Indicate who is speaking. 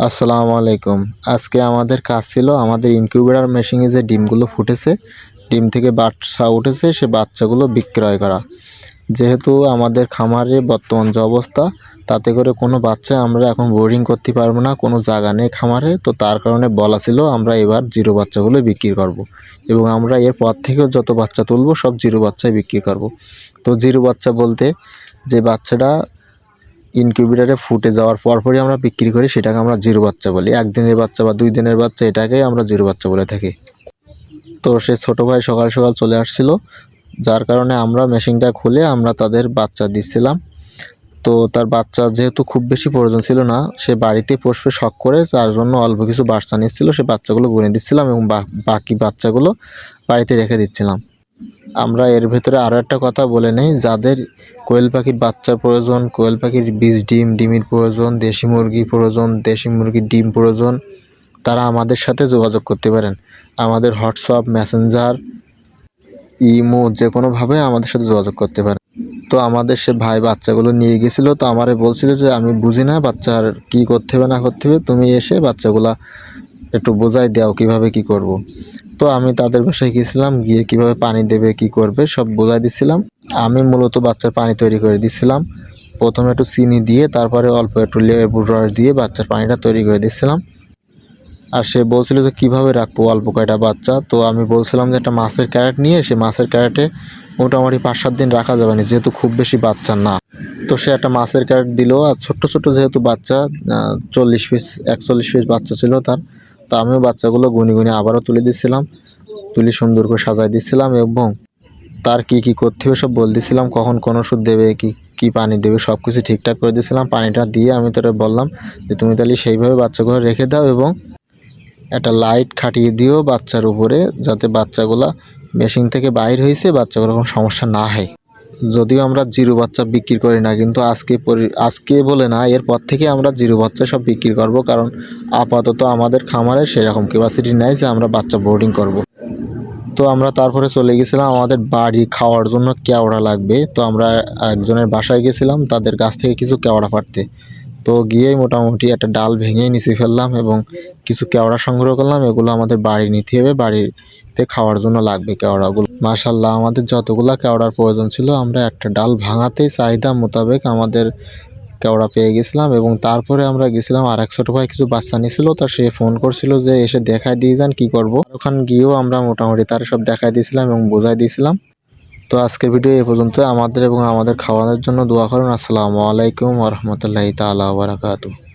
Speaker 1: আসসালামু আলাইকুম। আজকে আমাদের কাজ ছিল আমাদের ইনকিউবেটর মেশিনে যে ডিমগুলো ফুটেছে, ডিম থেকে বাচ্চা উঠেছে, সে বাচ্চাগুলো বিক্রয় করা। যেহেতু আমাদের খামারে বর্তমান যে অবস্থা, তাতে করে কোনো বাচ্চা আমরা এখন বোর্ডিং করতে পারবো না, কোনো জায়গা নেই খামারে। তো তার কারণে বলা ছিল আমরা এবার জিরো বাচ্চাগুলো বিক্রি করব। এবং আমরা এরপর থেকেও যত বাচ্চা তুলব সব জিরো বাচ্চাই বিক্রি করব। তো জিরো বাচ্চা বলতে যে বাচ্চাটা ইনকিউবেটরে ফুটে যাওয়ার পরপরই আমরা বিক্রি করি, সেটাকে আমরা জিরো বাচ্চা বলি। একদিনের বাচ্চা বা 2 দিনের বাচ্চা, এটাকেই আমরা জিরো বাচ্চা বলে থাকি। তো সে ছোটো ভাই সকাল সকাল চলে আসছিল, যার কারণে আমরা মেশিনটা খুলে আমরা তাদের বাচ্চা দিচ্ছিলাম। তো তার বাচ্চা যেহেতু খুব বেশি প্রয়োজন ছিল না, সে বাড়িতে পোষবে শখ করে, তার জন্য অল্প কিছু বাচ্চা নিচ্ছিল। সে বাচ্চাগুলো গুনে দিচ্ছিলাম এবং বাকি বাচ্চাগুলো বাড়িতে রেখে দিচ্ছিলাম। আমরা এর ভেতরে আরও একটা কথা বলে নেই, যাদের কোয়েল পাখির বাচ্চার প্রয়োজন, কোয়েল পাখির বীজ ডিমের প্রয়োজন, দেশি মুরগির ডিম প্রয়োজন, তারা আমাদের সাথে যোগাযোগ করতে পারেন। আমাদের হোয়াটসঅ্যাপ, মেসেঞ্জার, ইমো যে কোনোভাবে আমাদের সাথে যোগাযোগ করতে পারেন। তো আমাদের সে ভাই বাচ্চাগুলো নিয়ে গেছিলো, তো আমারে বলছিল যে আমি বুঝি না বাচ্চার কি করতে হবে না করতে হবে, তুমি এসে বাচ্চাগুলা একটু বোঝাই দাও কীভাবে কি করব। তো আমি তাদের বাসায় গিয়েছিলাম, গিয়ে কিভাবে পানি দেবে কি করবে সব বোঝাই দিচ্ছিলাম। আমি মূলত বাচ্চার পানি তৈরি করে দিচ্ছিলাম। প্রথমে একটু চিনি দিয়ে, তারপরে অল্প একটু লেবুর রস দিয়ে বাচ্চার পানিটা তৈরি করে দিচ্ছিলাম। আর সে বলছিল যে কীভাবে রাখবো অল্প কয়টা বাচ্চা। তো আমি বলছিলাম যে একটা মাছের ক্যারেট নিয়ে, সে মাছের ক্যারেটে মোটামুটি 5-7 দিন রাখা যাবে না, যেহেতু খুব বেশি বাচ্চা না। তো সে একটা মাছের ক্যারেট দিল, আর ছোট্ট ছোট্ট যেহেতু বাচ্চা 41 পিস বাচ্চা ছিল তার। তো আমিও বাচ্চাগুলো গুনি আবারও তুলে দিচ্ছিলাম, তুলে সুন্দর করে সাজাই দিচ্ছিলাম এবং তার কি করতে হবে সব বলে দিচ্ছিলাম, কখন কোন ওষুধ দেবে, কি পানি দেবে, সব কিছু ঠিকঠাক করে দিয়েছিলাম। পানিটা দিয়ে আমি তারা বললাম যে তুমি তাহলে সেইভাবে বাচ্চাগুলো রেখে দাও এবং একটা লাইট খাটিয়ে দিও বাচ্চার উপরে, যাতে বাচ্চাগুলা মেশিন থেকে বাইর হয়েছে বাচ্চাগুলো কোনো সমস্যা না হয়। যদিও আমরা জিরো বাচ্চা বিক্রি করি না, কিন্তু আজকে বলে না, এরপর থেকে আমরা জিরো বাচ্চা সব বিক্রি করব, কারণ আপাতত আমাদের খামারে সেরকম ক্যাপাসিটি নেই যে আমরা বাচ্চা বোর্ডিং করব। তো আমরা তারপরে চলে গেছিলাম আমাদের বাড়ি খাওয়ার জন্য কেওড়া লাগবে। তো আমরা একজনের বাসায় গেছিলাম তাদের কাছ থেকে কিছু কেওড়া পাড়তে। তো গিয়েই মোটামুটি একটা ডাল ভেঙেই নিচে ফেললাম এবং কিছু কেওড়া সংগ্রহ করলাম। এগুলো আমাদের বাড়ি নিতে হবে, বাড়িতে খাওয়ার জন্য লাগবে কেওড়াগুলো। মাশাআল্লাহ, আমাদের যতগুলা কেওড়ার প্রয়োজন ছিল আমরা একটা ডাল ভাঙাতেই চাহিদা মোতাবেক আমাদের কেওড়া পেয়ে গেছিলাম। এবং তারপরে আমরা গেছিলাম, আর এক ছোটো ভাই কিছু বাচ্চা নিয়েছিল, তা সে ফোন করছিল যে এসে দেখায় দিয়ে যান কি করব। ওখানে গিয়েও আমরা মোটামুটি তার সব দেখাই দিয়েছিলাম এবং বোঝাই দিয়েছিলাম। তো আজকের ভিডিও এ পর্যন্ত। আমাদের এবং আমাদের খাওয়ানোর জন্য দোয়া করুন। আসসালামু আলাইকুম ওয়া রাহমাতুল্লাহি তাআলা ওয়া বারাকাতুহু।